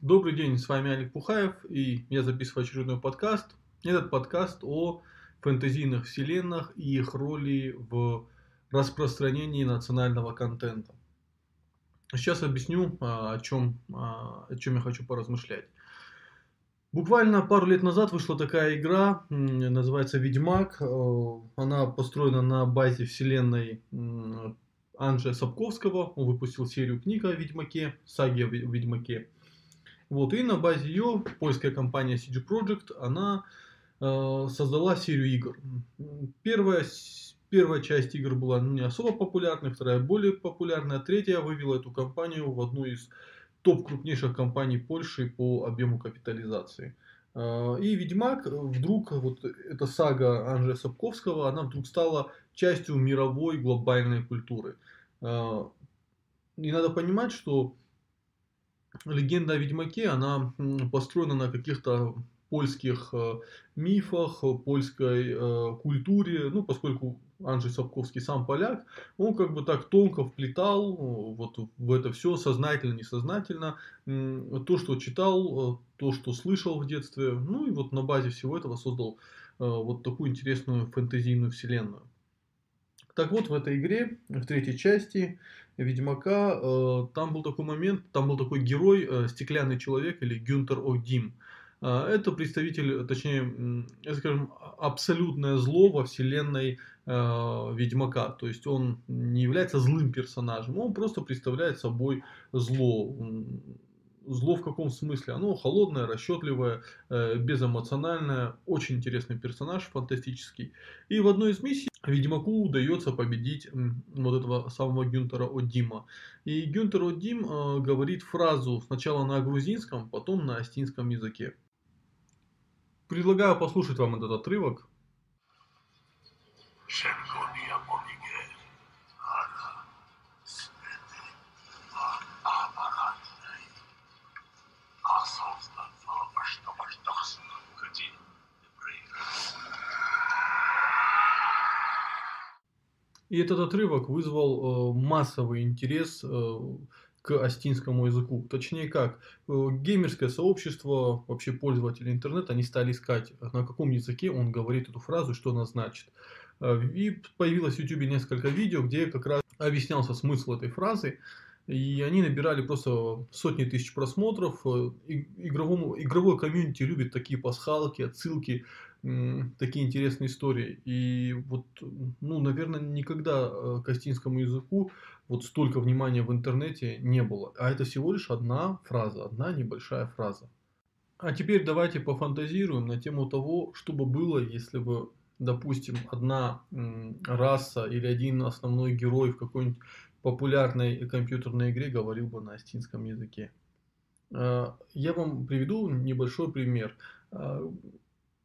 Добрый день, с вами Олег Пухаев, и я записываю очередной подкаст. Этот подкаст о фэнтезийных вселенных и их роли в распространении национального контента. Сейчас объясню, о чем я хочу поразмышлять. Буквально пару лет назад вышла такая игра, называется Ведьмак. Она построена на базе вселенной Анджея Сапковского. Он выпустил серию книг о Ведьмаке, саги о Ведьмаке. Вот, и на базе ее польская компания CD Projekt, она создала серию игр. Первая часть игр была не особо популярной, вторая более популярная, а третья вывела эту компанию в одну из топ крупнейших компаний Польши по объему капитализации. И Ведьмак вдруг, вот эта сага Анджея Сапковского, она вдруг стала частью мировой глобальной культуры. И надо понимать, что легенда о Ведьмаке, она построена на каких-то польских мифах, польской культуре, ну, поскольку Анджей Сапковский сам поляк, он как бы так тонко вплетал вот в это все, сознательно, несознательно, то, что читал, то, что слышал в детстве, ну, и вот на базе всего этого создал вот такую интересную фэнтезийную вселенную. Так вот, в этой игре, в третьей части Ведьмака, там был такой момент, там был такой герой, стеклянный человек или Гюнтер Одим. Это представитель, точнее, скажем, абсолютное зло во вселенной Ведьмака. То есть он не является злым персонажем, он просто представляет собой зло. Зло в каком смысле? Оно холодное, расчетливое, безэмоциональное, очень интересный персонаж, фантастический. И в одной из миссий Ведьмаку удается победить вот этого самого Гюнтера Одима. И Гюнтер Одим говорит фразу сначала на грузинском, потом на астинском языке. Предлагаю послушать вам этот отрывок. И этот отрывок вызвал массовый интерес к астинскому языку. Точнее как, геймерское сообщество, вообще пользователи интернета, они стали искать, на каком языке он говорит эту фразу, что она значит. И появилось в YouTube несколько видео, где как раз объяснялся смысл этой фразы. И они набирали просто сотни тысяч просмотров. Игровой комьюнити любит такие пасхалки, отсылки, такие интересные истории. И вот, ну, наверное, никогда к астинскому языку вот столько внимания в интернете не было. А это всего лишь одна фраза, одна небольшая фраза. А теперь давайте пофантазируем на тему того, что бы было, если бы, допустим, одна раса или один основной герой в какой-нибудь популярной компьютерной игре говорил бы на астинском языке. Я вам приведу небольшой пример.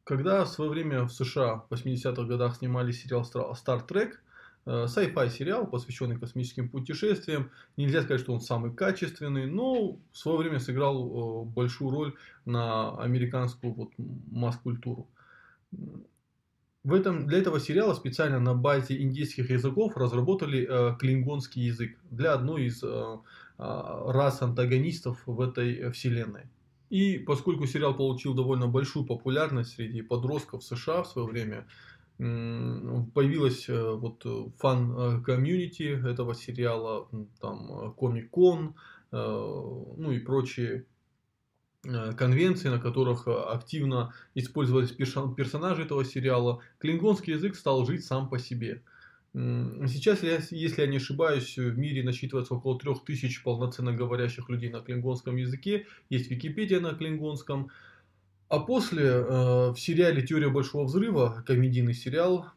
Когда в свое время в США в 80-х годах снимали сериал Star Trek, sci-fi сериал, посвященный космическим путешествиям, нельзя сказать, что он самый качественный, но в свое время сыграл большую роль на американскую вот масс-культуру. Для этого сериала специально на базе индийских языков разработали клингонский язык для одной из рас антагонистов в этой вселенной. И поскольку сериал получил довольно большую популярность среди подростков США в свое время, появилась вот фан-комьюнити этого сериала, там Комик-кон, ну и прочие конвенции, на которых активно использовались персонажи этого сериала. Клингонский язык стал жить сам по себе. Сейчас, если я не ошибаюсь, в мире насчитывается около 3000 полноценно говорящих людей на клингонском языке. Есть Википедия на клингонском. А после в сериале «Теория большого взрыва», комедийный сериал,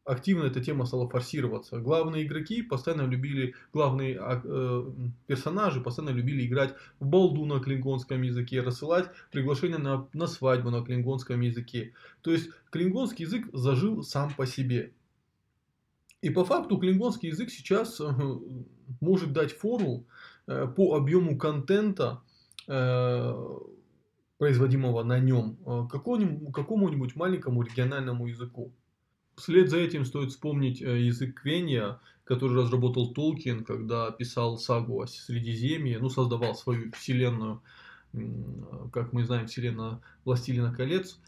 активно эта тема стала форсироваться. Главные игроки постоянно любили, главные персонажи постоянно любили играть в балду на клингонском языке, рассылать приглашения на свадьбу на клингонском языке. То есть клингонский язык зажил сам по себе. И по факту клингонский язык сейчас может дать фору по объему контента, производимого на нем, какому-нибудь маленькому региональному языку. Вслед за этим стоит вспомнить язык Квения, который разработал Толкин, когда писал сагу о Средиземье, ну, создавал свою вселенную, как мы знаем, вселенная «Властелина колец».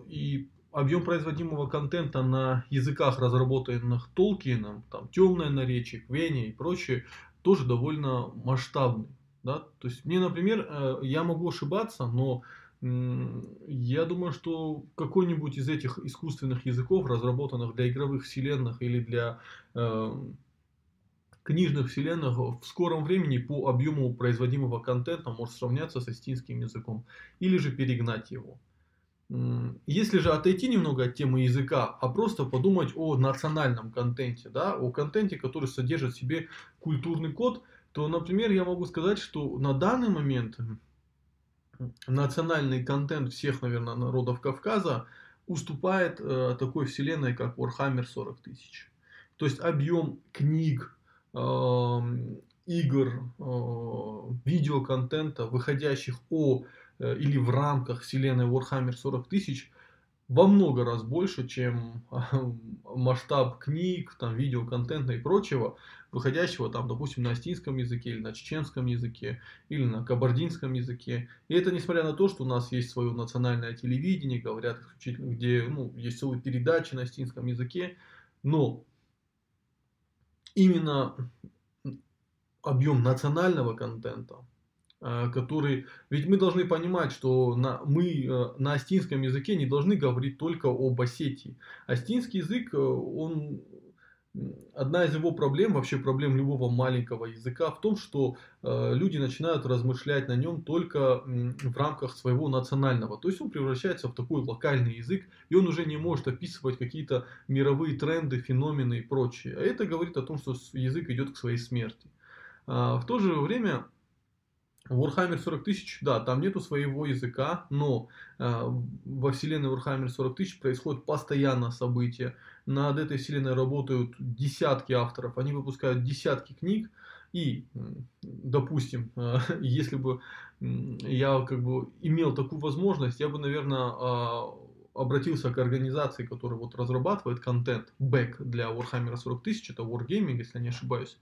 И объем производимого контента на языках, разработанных Толкином, там темное наречие, Квения и прочее, тоже довольно масштабный. Да? То есть мне, например, я могу ошибаться, но я думаю, что какой-нибудь из этих искусственных языков, разработанных для игровых вселенных или для книжных вселенных, в скором времени по объему производимого контента может сравняться с астинским языком или же перегнать его. Если же отойти немного от темы языка, а просто подумать о национальном контенте, да, о контенте, который содержит в себе культурный код, то, например, я могу сказать, что на данный момент национальный контент всех, наверное, народов Кавказа уступает такой вселенной, как Warhammer 40 тысяч. То есть объем книг, игр, видеоконтента, выходящих или в рамках вселенной Warhammer 40 тысяч, во много раз больше, чем масштаб книг, там, видеоконтента и прочего, выходящего, там, допустим, на астинском языке, или на чеченском языке, или на кабардинском языке. И это несмотря на то, что у нас есть свое национальное телевидение, говорят исключительно, где есть целые передачи на астинском языке, но именно объем национального контента, который... Ведь мы должны понимать, что мы на астинском языке не должны говорить только об Осетии. Астинский язык, одна из его проблем, вообще проблем любого маленького языка, в том, что люди начинают размышлять на нем только в рамках своего национального. То есть он превращается в такой локальный язык, и он уже не может описывать какие-то мировые тренды, феномены и прочее. А это говорит о том, что язык идет к своей смерти. В то же время Warhammer 40 тысяч, да, там нету своего языка, но во вселенной Warhammer 40 тысяч происходят постоянно события. Над этой вселенной работают десятки авторов, они выпускают десятки книг. И, допустим, если бы я имел такую возможность, я бы, наверное, обратился к организации, которая разрабатывает контент, бэк для Warhammer 40 тысяч, это Wargaming, если я не ошибаюсь.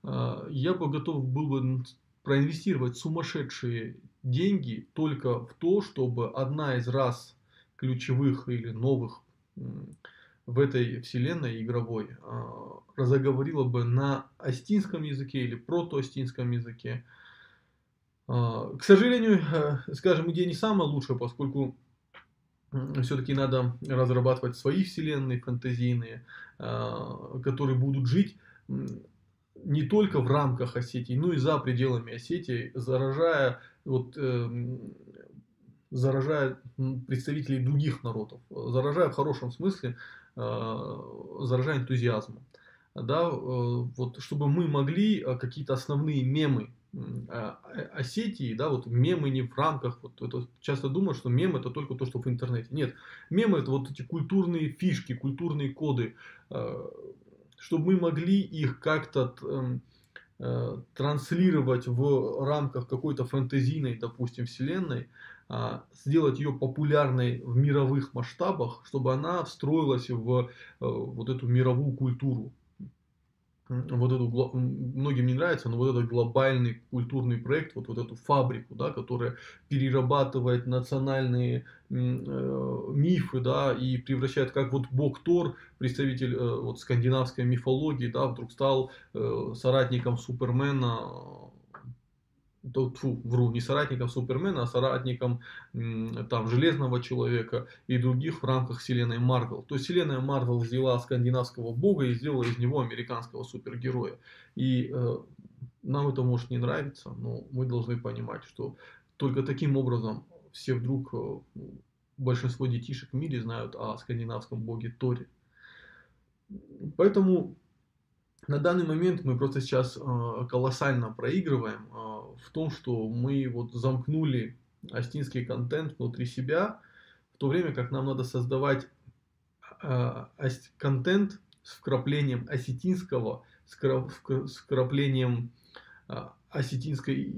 Я бы готов был бы проинвестировать сумасшедшие деньги только в то, чтобы одна из рас ключевых или новых в этой вселенной игровой разговорила бы на астинском языке или протоастинском языке. К сожалению, скажем, идея не самая лучшая, поскольку все-таки надо разрабатывать свои вселенные фэнтезийные, которые будут жить не только в рамках Осетии, но и за пределами Осетии, заражая представителей других народов, заражая в хорошем смысле, заражая энтузиазмом. Да, чтобы мы могли какие-то основные мемы Осетии, да, мемы не в рамках, это часто думают, что мем это только то, что в интернете. Нет, мемы это эти культурные фишки, культурные коды, чтобы мы могли их как-то транслировать в рамках какой-то фэнтезийной, допустим, вселенной, сделать ее популярной в мировых масштабах, чтобы она встроилась в эту мировую культуру. Многим не нравится, но этот глобальный культурный проект, эту фабрику, да, которая перерабатывает национальные мифы, да, и превращает, как бог Тор, представитель скандинавской мифологии, да, вдруг стал соратником Супермена, не соратником Супермена, а соратником Железного Человека и других в рамках вселенной Марвел. То есть вселенная Марвел взяла скандинавского бога и сделала из него американского супергероя. И нам это может не нравиться, но мы должны понимать, что только таким образом все вдруг, большинство детишек в мире знают о скандинавском боге Торе. Поэтому на данный момент мы просто сейчас колоссально проигрываем в том, что мы замкнули астинский контент внутри себя, в то время как нам надо создавать контент с вкраплением осетинского, с вкраплением осетинской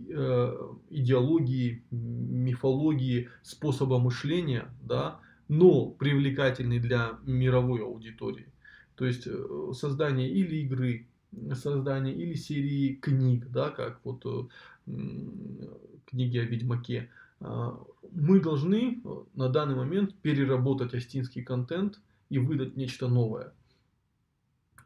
идеологии, мифологии, способа мышления, да, но привлекательный для мировой аудитории. То есть создание или игры, создание или серии книг, да, как вот книги о Ведьмаке. Мы должны на данный момент переработать астинский контент и выдать нечто новое.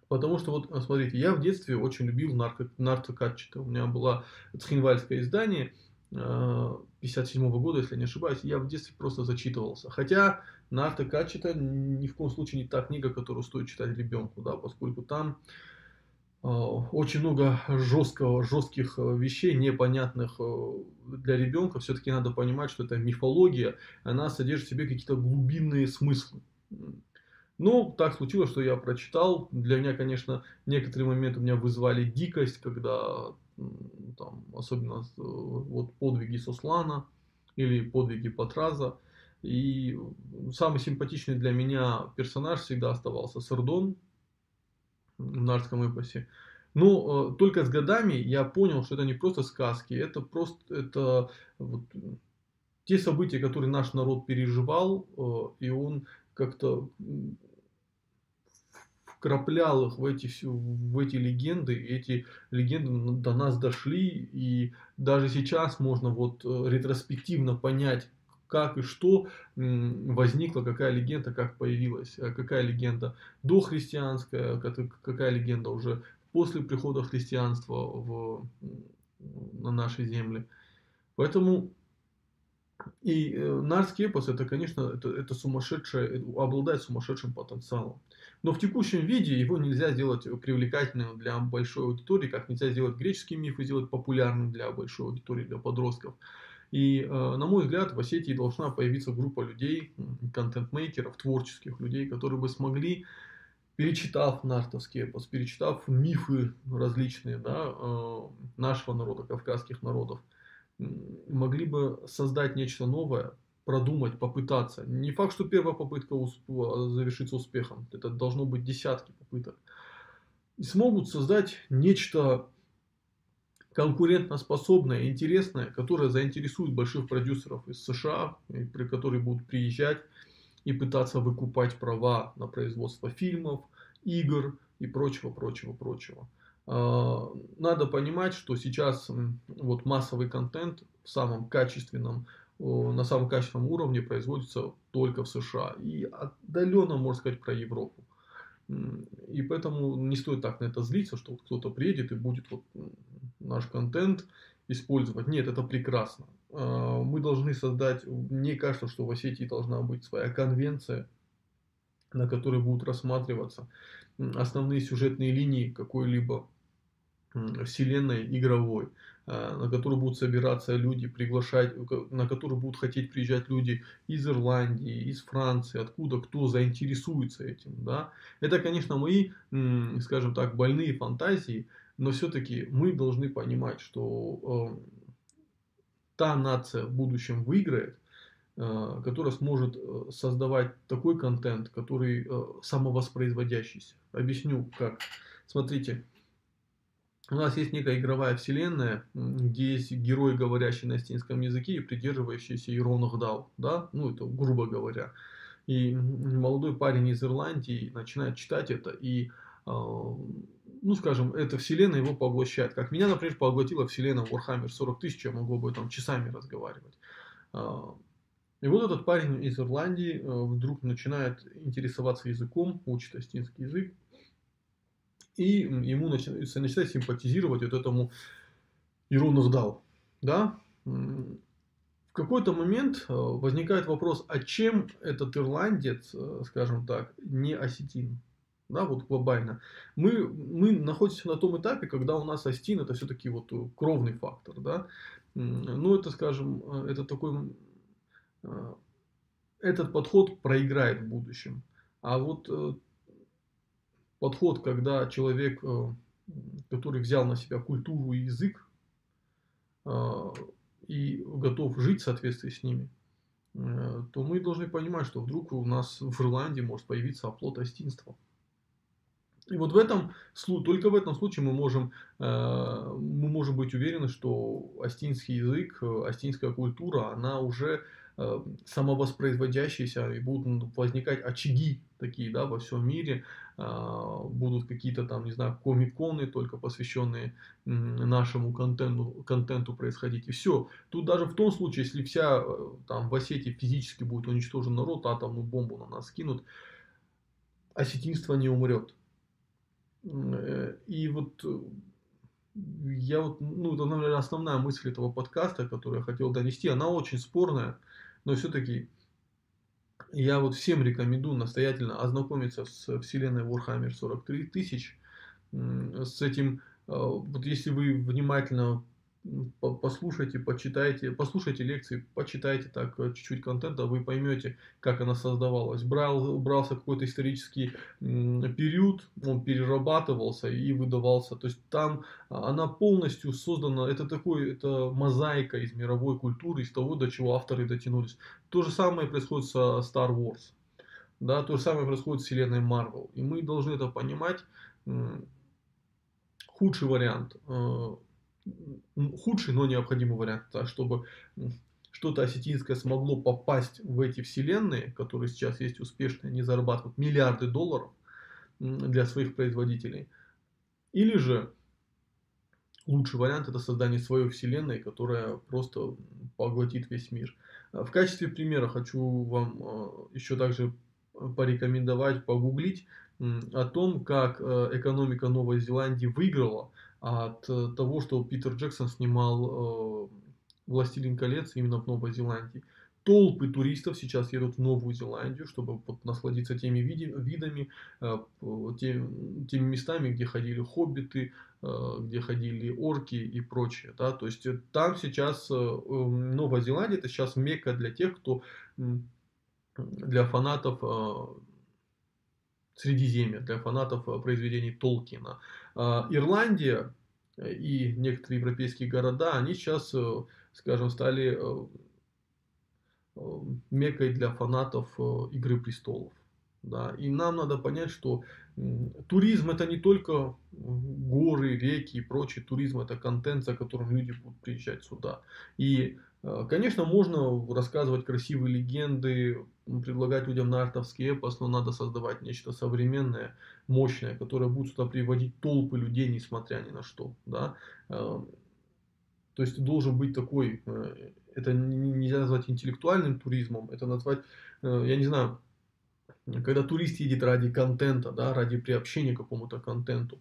Потому что, вот, смотрите, я в детстве очень любил нарко-катчета. У меня было цхинвальское издание 57 года, если не ошибаюсь. Я в детстве просто зачитывался. Хотя нарко-катчета ни в коем случае не та книга, которую стоит читать ребенку, да, поскольку там очень много жестких вещей, непонятных для ребенка. Все-таки надо понимать, что это мифология, она содержит в себе какие-то глубинные смыслы. Ну, так случилось, что я прочитал. Для меня, конечно, некоторые моменты у меня вызвали дикость, когда там, особенно вот подвиги Сослана или подвиги Патраза. И самый симпатичный для меня персонаж всегда оставался Сардон в Нарском эпосе. Но только с годами я понял, что это не просто сказки, это просто вот, те события, которые наш народ переживал, и он как-то вкраплял их в эти легенды, и эти легенды до нас дошли, и даже сейчас можно вот ретроспективно понять, как и что возникла, какая легенда, как появилась, какая легенда дохристианская, какая легенда уже после прихода христианства на наши земли. Поэтому и Нарский эпос, это, конечно, это сумасшедшее, обладает сумасшедшим потенциалом. Но в текущем виде его нельзя сделать привлекательным для большой аудитории, как нельзя сделать греческий миф и сделать популярным для большой аудитории, для подростков. И, на мой взгляд, в Осетии должна появиться группа людей, контент-мейкеров, творческих людей, которые бы смогли, перечитав нартовский эпос, перечитав мифы различные, да, нашего народа, кавказских народов, могли бы создать нечто новое, продумать, попытаться. Не факт, что первая попытка завершится успехом. Это должно быть десятки попыток. И смогут создать нечто конкурентоспособное, интересное, которое заинтересует больших продюсеров из США, которые будут приезжать и пытаться выкупать права на производство фильмов, игр и прочего, прочего, прочего. Надо понимать, что сейчас вот массовый контент в самом качественном, на самом качественном уровне производится только в США. И отдаленно, можно сказать, про Европу. И поэтому не стоит так на это злиться, что вот кто-то приедет и будет вот наш контент использовать. Нет, это прекрасно. Мы должны создать, мне кажется, что в Осетии должна быть своя конвенция, на которой будут рассматриваться основные сюжетные линии какой-либо вселенной игровой, на которую будут собираться люди, приглашать, на которую будут хотеть приезжать люди из Ирландии, из Франции, откуда кто заинтересуется этим. Да? Это, конечно, мои, скажем так, больные фантазии, но все-таки мы должны понимать, что та нация в будущем выиграет, которая сможет создавать такой контент, который самовоспроизводящийся. Объясню как. Смотрите, у нас есть некая игровая вселенная, где есть герой, говорящий на астинском языке и придерживающийся Иронах Дау, да, ну это грубо говоря. И молодой парень из Ирландии начинает читать это, и, ну скажем, эта вселенная его поглощает. Как меня, например, поглотила вселенная Warhammer 40 000, я могу об этом часами разговаривать. И вот этот парень из Ирландии вдруг начинает интересоваться языком, учит астинский язык, и ему начинает симпатизировать вот этому Ирону Дау. Да? В какой-то момент возникает вопрос, а чем этот ирландец, скажем так, не осетин? Да, вот глобально. Мы находимся на том этапе, когда у нас астин это все-таки вот кровный фактор. Да? Ну, это, скажем, это такой... Этот подход проиграет в будущем. А вот подход, когда человек, который взял на себя культуру и язык и готов жить в соответствии с ними, то мы должны понимать, что вдруг у нас в Ирландии может появиться оплот астинства. И вот только в этом случае мы можем быть уверены, что астинский язык, астинская культура, она уже самовоспроизводящиеся, и будут возникать очаги такие, да, во всем мире, будут какие-то там, не знаю, комиконы, только посвященные нашему контенту происходить, и все. Тут даже в том случае, если вся там в Осетии физически будет уничтожен народ, атомную бомбу на нас скинут, осетинство не умрет. И вот я вот, ну, это, наверное, основная мысль этого подкаста, которую я хотел донести. Она очень спорная, но все-таки я вот всем рекомендую настоятельно ознакомиться с вселенной Warhammer 43 тысяч. С этим, вот если вы внимательно послушайте, почитайте, послушайте лекции, почитайте так чуть-чуть контента, вы поймете, как она создавалась. Брался какой-то исторический период, он перерабатывался и выдавался. То есть там она полностью создана, это мозаика из мировой культуры, из того, до чего авторы дотянулись. То же самое происходит со Star Wars. Да, то же самое происходит с вселенной Marvel. И мы должны это понимать. Худший вариант, худший, но необходимый вариант, так, чтобы что-то осетинское смогло попасть в эти вселенные, которые сейчас есть успешные, они зарабатывают миллиарды долларов для своих производителей. Или же лучший вариант — это создание своей вселенной, которая просто поглотит весь мир. В качестве примера хочу вам еще также порекомендовать, погуглить о том, как экономика Новой Зеландии выиграла от того, что Питер Джексон снимал «Властелин колец» именно в Новой Зеландии. Толпы туристов сейчас едут в Новую Зеландию, чтобы насладиться теми видами, теми местами, где ходили хоббиты, где ходили орки и прочее. Да? То есть там сейчас Новая Зеландия — это сейчас мекка для тех, кто для фанатов Средиземья, для фанатов произведений Толкина. Ирландия и некоторые европейские города, они сейчас, скажем, стали меккой для фанатов Игры престолов. Да. И нам надо понять, что туризм — это не только горы, реки и прочее. Туризм — это контент, за которым люди будут приезжать сюда. И, конечно, можно рассказывать красивые легенды, предлагать людям нартовский эпос, но надо создавать нечто современное, мощное, которое будет сюда приводить толпы людей, несмотря ни на что. Да. То есть должен быть такой, это нельзя назвать интеллектуальным туризмом, это назвать, я не знаю, когда турист едет ради контента, да, ради приобщения к какому-то контенту.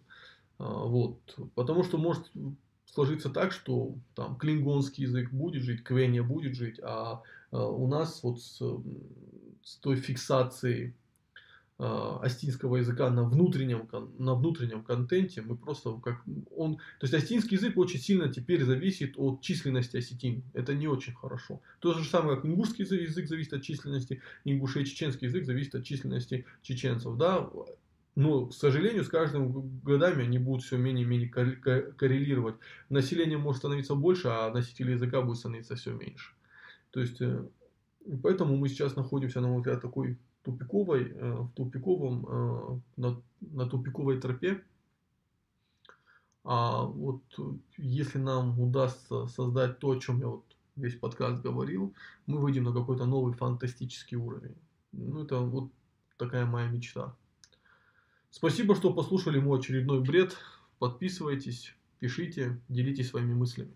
Вот. Потому что может сложиться так, что там клингонский язык будет жить, квения будет жить, а у нас вот с той фиксацией астинского языка на внутреннем контенте мы просто то есть астинский язык очень сильно теперь зависит от численности осетин. Это не очень хорошо. То же самое, как ингушский язык зависит от численности ингушей, чеченский язык зависит от численности чеченцев. Да? Но, к сожалению, с каждым годами они будут все менее и менее коррелировать. Население может становиться больше, а носителей языка будет становиться все меньше. То есть, поэтому мы сейчас находимся, на мой взгляд, такой на тупиковой тропе. А вот если нам удастся создать то, о чем я вот весь подкаст говорил, мы выйдем на какой-то новый фантастический уровень. Ну, это вот такая моя мечта. Спасибо, что послушали мой очередной бред. Подписывайтесь, пишите, делитесь своими мыслями.